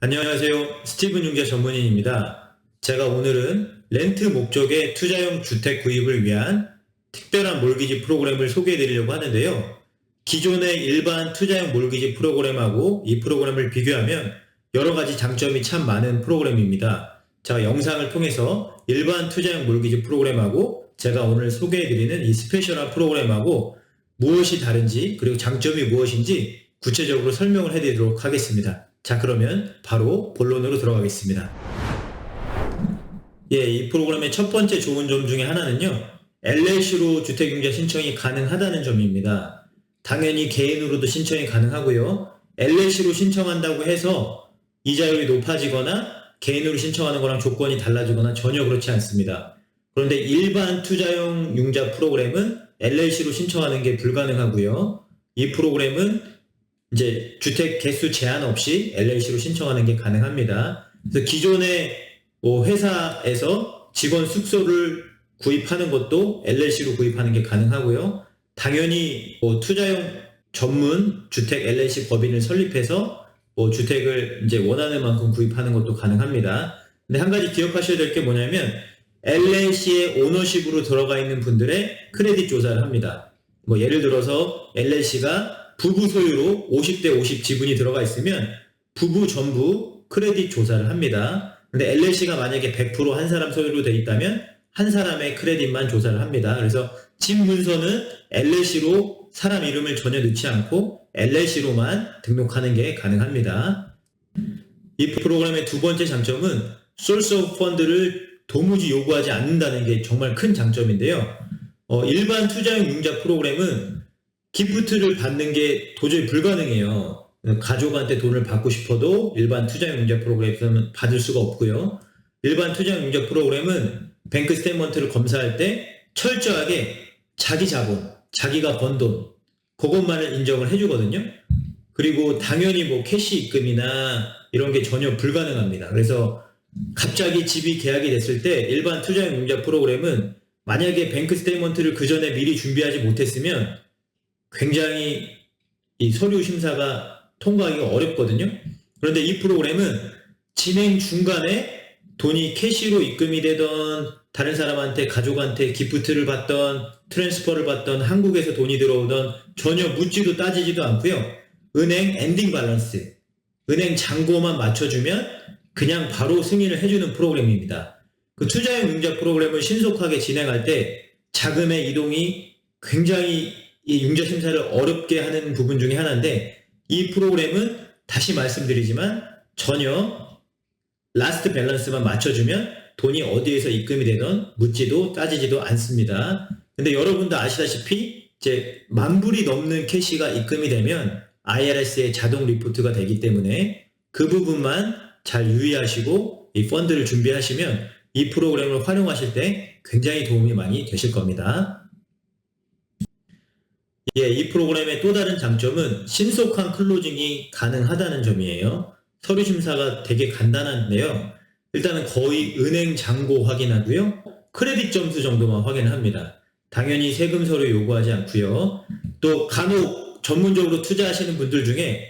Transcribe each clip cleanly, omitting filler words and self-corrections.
안녕하세요. 스티븐 융자 전문인입니다. 제가 오늘은 렌트 목적의 투자용 주택 구입을 위한 특별한 몰기지 프로그램을 소개해 드리려고 하는데요. 기존의 일반 투자용 몰기지 프로그램하고 이 프로그램을 비교하면 여러 가지 장점이 참 많은 프로그램입니다. 제가 영상을 통해서 일반 투자용 몰기지 프로그램하고 제가 오늘 소개해 드리는 이 스페셜한 프로그램하고 무엇이 다른지 그리고 장점이 무엇인지 구체적으로 설명을 해 드리도록 하겠습니다. 자, 그러면 바로 본론으로 들어가겠습니다. 이 프로그램의 첫 번째 좋은 점 중에 하나는요, LLC로 주택융자 신청이 가능하다는 점입니다. 당연히 개인으로도 신청이 가능하고요. LLC로 신청한다고 해서 이자율이 높아지거나 개인으로 신청하는 거랑 조건이 달라지거나 전혀 그렇지 않습니다. 그런데 일반 투자용 융자 프로그램은 LLC로 신청하는 게 불가능하고요. 이 프로그램은 이제 주택 개수 제한 없이 LLC로 신청하는 게 가능합니다. 그래서 기존의 회사에서 직원 숙소를 구입하는 것도 LLC로 구입하는 게 가능하고요. 당연히 투자용 전문 주택 LLC 법인을 설립해서 주택을 이제 원하는 만큼 구입하는 것도 가능합니다. 근데 한 가지 기억하셔야 될 게 뭐냐면 LLC의 오너십으로 들어가 있는 분들의 크레딧 조사를 합니다. 예를 들어서 LLC가 부부 소유로 50대 50 지분이 들어가 있으면 부부 전부 크레딧 조사를 합니다. 근데 LLC가 만약에 100% 한 사람 소유로 돼 있다면 한 사람의 크레딧만 조사를 합니다. 그래서 집 문서는 LLC로 사람 이름을 전혀 넣지 않고 LLC로만 등록하는 게 가능합니다. 이 프로그램의 두 번째 장점은 소스 오브 펀드를 도무지 요구하지 않는다는 게 정말 큰 장점인데요. 일반 투자용 융자 프로그램은 기프트를 받는 게 도저히 불가능해요. 가족한테 돈을 받고 싶어도 일반 투자용 융자 프로그램에서는 받을 수가 없고요. 일반 투자용 융자 프로그램은 뱅크 스테이트먼트를 검사할 때 철저하게 자기 자본, 자기가 번 돈, 그것만을 인정을 해주거든요. 그리고 당연히 캐시 입금이나 이런 게 전혀 불가능합니다. 그래서 갑자기 집이 계약이 됐을 때 일반 투자용 융자 프로그램은 만약에 뱅크 스테이트먼트를 그 전에 미리 준비하지 못했으면 굉장히 이 서류 심사가 통과하기가 어렵거든요. 그런데 이 프로그램은 진행 중간에 돈이 캐시로 입금이 되던 다른 사람한테 가족한테 기프트를 받던 트랜스퍼를 받던 한국에서 돈이 들어오던 전혀 묻지도 따지지도 않고요. 은행 엔딩 밸런스, 은행 잔고만 맞춰주면 그냥 바로 승인을 해주는 프로그램입니다. 그 투자용 융자 프로그램을 신속하게 진행할 때 자금의 이동이 굉장히 이 융자 심사를 어렵게 하는 부분 중에 하나인데 이 프로그램은 다시 말씀드리지만 전혀 라스트 밸런스만 맞춰주면 돈이 어디에서 입금이 되던 묻지도 따지지도 않습니다. 근데 여러분도 아시다시피 이제 10,000불이 넘는 캐시가 입금이 되면 IRS의 자동 리포트가 되기 때문에 그 부분만 잘 유의하시고 이 펀드를 준비하시면 이 프로그램을 활용하실 때 굉장히 도움이 많이 되실 겁니다. 이 프로그램의 또 다른 장점은 신속한 클로징이 가능하다는 점이에요. 서류 심사가 되게 간단한데요. 일단은 거의 은행 잔고 확인하고요. 크레딧 점수 정도만 확인합니다. 당연히 세금 서류 요구하지 않고요. 또 간혹 전문적으로 투자하시는 분들 중에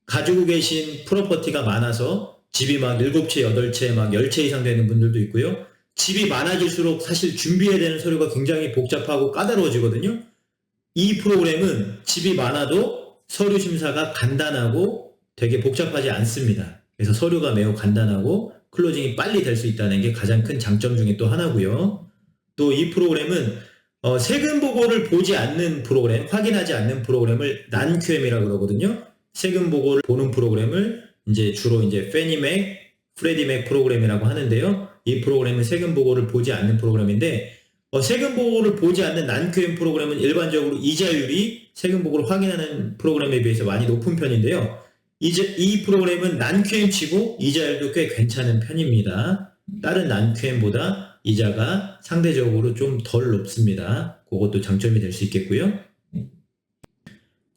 가지고 계신 프로퍼티가 많아서 집이 막 7채, 8채, 막 10채 이상 되는 분들도 있고요. 집이 많아질수록 사실 준비해야 되는 서류가 굉장히 복잡하고 까다로워지거든요. 이 프로그램은 집이 많아도 서류 심사가 간단하고 되게 복잡하지 않습니다. 그래서 서류가 매우 간단하고 클로징이 빨리 될 수 있다는 게 가장 큰 장점 중에 또 하나고요. 또 이 프로그램은 세금 보고를 보지 않는 프로그램, 확인하지 않는 프로그램을 난QM이라고 그러거든요. 세금 보고를 보는 프로그램을 주로 페니맥, 프레디맥 프로그램이라고 하는데요. 이 프로그램은 세금 보고를 보지 않는 프로그램인데 세금 보고를 보지 않는 난QM 프로그램은 일반적으로 이자율이 세금 보고를 확인하는 프로그램에 비해서 많이 높은 편인데요. 이 프로그램은 난QM 치고 이자율도 꽤 괜찮은 편입니다. 다른 난QM보다 이자가 상대적으로 좀 덜 높습니다. 그것도 장점이 될 수 있겠고요.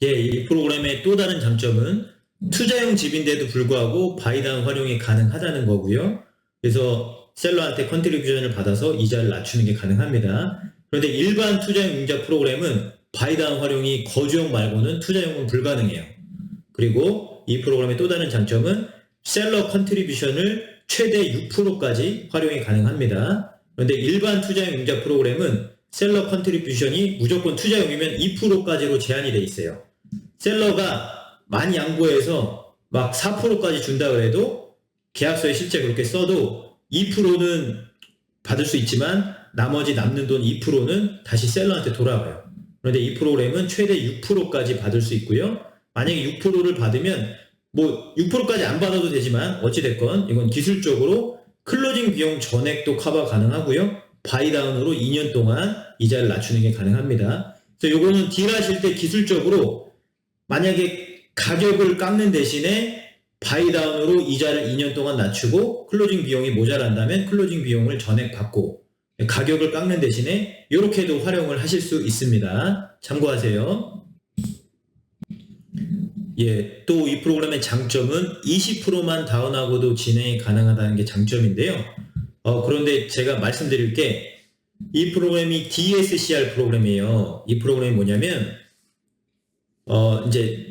이 프로그램의 또 다른 장점은 투자용 집인데도 불구하고 바이다운 활용이 가능하다는 거고요. 그래서 셀러한테 컨트리뷰션을 받아서 이자를 낮추는 게 가능합니다. 그런데 일반 투자용 융자 프로그램은 바이다운 활용이 거주용 말고는 투자용은 불가능해요. 그리고 이 프로그램의 또 다른 장점은 셀러 컨트리뷰션을 최대 6%까지 활용이 가능합니다. 그런데 일반 투자용 융자 프로그램은 셀러 컨트리뷰션이 무조건 투자용이면 2%까지로 제한이 돼 있어요. 셀러가 많이 양보해서 막 4%까지 준다 그래도 계약서에 실제 그렇게 써도 2%는 받을 수 있지만 나머지 남는 돈 2%는 다시 셀러한테 돌아와요. 그런데 이 프로그램은 최대 6%까지 받을 수 있고요. 만약에 6%를 받으면 뭐 6%까지 안 받아도 되지만 어찌됐건 이건 기술적으로 클로징 비용 전액도 커버 가능하고요. 바이다운으로 2년 동안 이자를 낮추는 게 가능합니다. 그래서 요거는 딜하실 때 기술적으로 만약에 가격을 깎는 대신에 바이다운으로 이자를 2년 동안 낮추고 클로징 비용이 모자란다면 클로징 비용을 전액 받고 가격을 깎는 대신에 이렇게도 활용을 하실 수 있습니다. 참고하세요. 예, 또 이 프로그램의 장점은 20%만 다운하고도 진행이 가능하다는 게 장점인데요. 그런데 제가 말씀드릴 게 이 프로그램이 DSCR 프로그램이에요. 이 프로그램이 뭐냐면 이제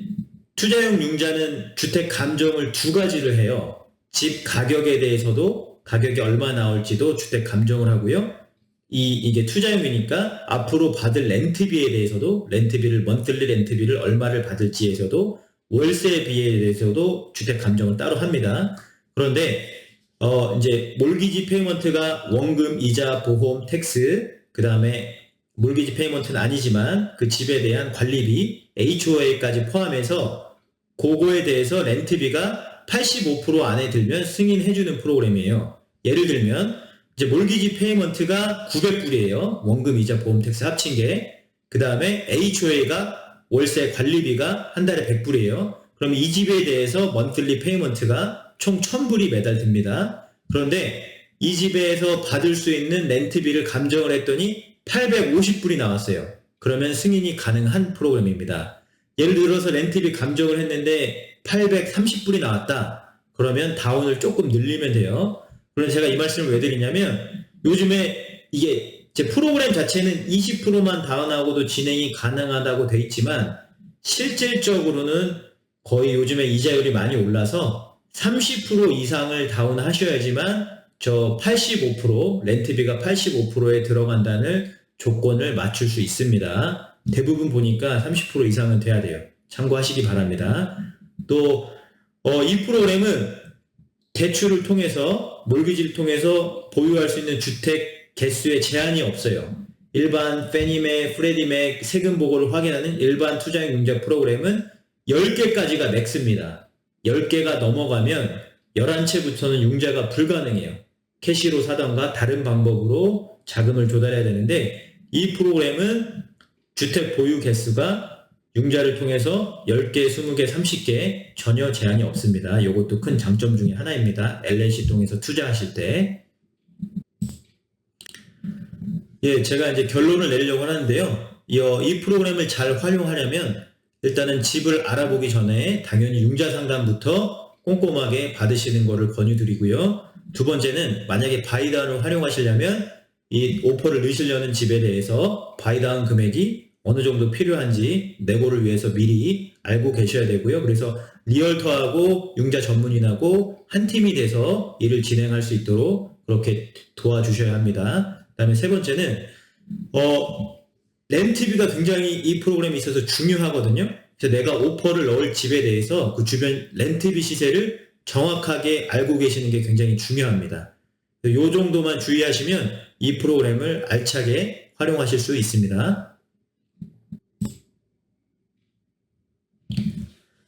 투자용 융자는 주택 감정을 두 가지를 해요. 집 가격에 대해서도 가격이 얼마 나올지도 주택 감정을 하고요. 이게 투자용이니까 앞으로 받을 렌트비에 대해서도 렌트비를 먼틀리 렌트비를 얼마를 받을지에서도 월세비에 대해서도 주택 감정을 따로 합니다. 그런데 이제 몰기지 페이먼트가 원금, 이자, 보험, 텍스, 그 다음에 몰기지 페이먼트는 아니지만 그 집에 대한 관리비, HOA까지 포함해서 그거에 대해서 렌트비가 85% 안에 들면 승인해주는 프로그램이에요. 예를 들면 이제 몰기지 페이먼트가 900불이에요. 원금, 이자, 보험, 텍스 합친 게. 그 다음에 HOA가 월세 관리비가 한 달에 100불이에요. 그럼 이 집에 대해서 먼틀리 페이먼트가 총 1000불이 매달 듭니다. 그런데 이 집에서 받을 수 있는 렌트비를 감정을 했더니 850불이 나왔어요. 그러면 승인이 가능한 프로그램입니다. 예를 들어서 렌트비 감정을 했는데 830불이 나왔다. 그러면 다운을 조금 늘리면 돼요. 그래서 제가 이 말씀을 왜 드리냐면 요즘에 이게 제 프로그램 자체는 20%만 다운하고도 진행이 가능하다고 돼 있지만 실질적으로는 거의 요즘에 이자율이 많이 올라서 30% 이상을 다운하셔야지만 저 85% 렌트비가 85%에 들어간다는 조건을 맞출 수 있습니다. 대부분 보니까 30% 이상은 돼야 돼요. 참고하시기 바랍니다. 또 이 프로그램은 대출을 통해서 몰기지를 통해서 보유할 수 있는 주택 개수에 제한이 없어요. 일반 페니맥, 프레디맥 세금 보고를 확인하는 일반 투자용 융자 프로그램은 10개까지가 맥스입니다. 10개가 넘어가면 11채부터는 융자가 불가능해요. 캐시로 사던가 다른 방법으로 자금을 조달해야 되는데 이 프로그램은 주택 보유 개수가 융자를 통해서 10개, 20개, 30개 전혀 제한이 없습니다. 이것도 큰 장점 중에 하나입니다. LLC 통해서 투자하실 때. 예, 제가 이제 결론을 내리려고 하는데요. 이 프로그램을 잘 활용하려면 일단은 집을 알아보기 전에 당연히 융자 상담부터 꼼꼼하게 받으시는 것을 권유드리고요. 두 번째는 만약에 바이다운을 활용하시려면 이 오퍼를 넣으시려는 집에 대해서 바이다운 금액이 어느 정도 필요한지 내고를 위해서 미리 알고 계셔야 되고요. 그래서 리얼터하고 융자 전문인하고 한 팀이 돼서 일을 진행할 수 있도록 그렇게 도와주셔야 합니다. 그 다음에 세 번째는 렌트비가 굉장히 이 프로그램에 있어서 중요하거든요. 그래서 내가 오퍼를 넣을 집에 대해서 그 주변 렌트비 시세를 정확하게 알고 계시는 게 굉장히 중요합니다. 이 정도만 주의하시면 이 프로그램을 알차게 활용하실 수 있습니다.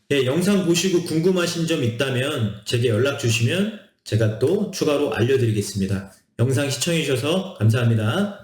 네, 영상 보시고 궁금하신 점 있다면 제게 연락 주시면 제가 또 추가로 알려드리겠습니다. 영상 시청해 주셔서 감사합니다.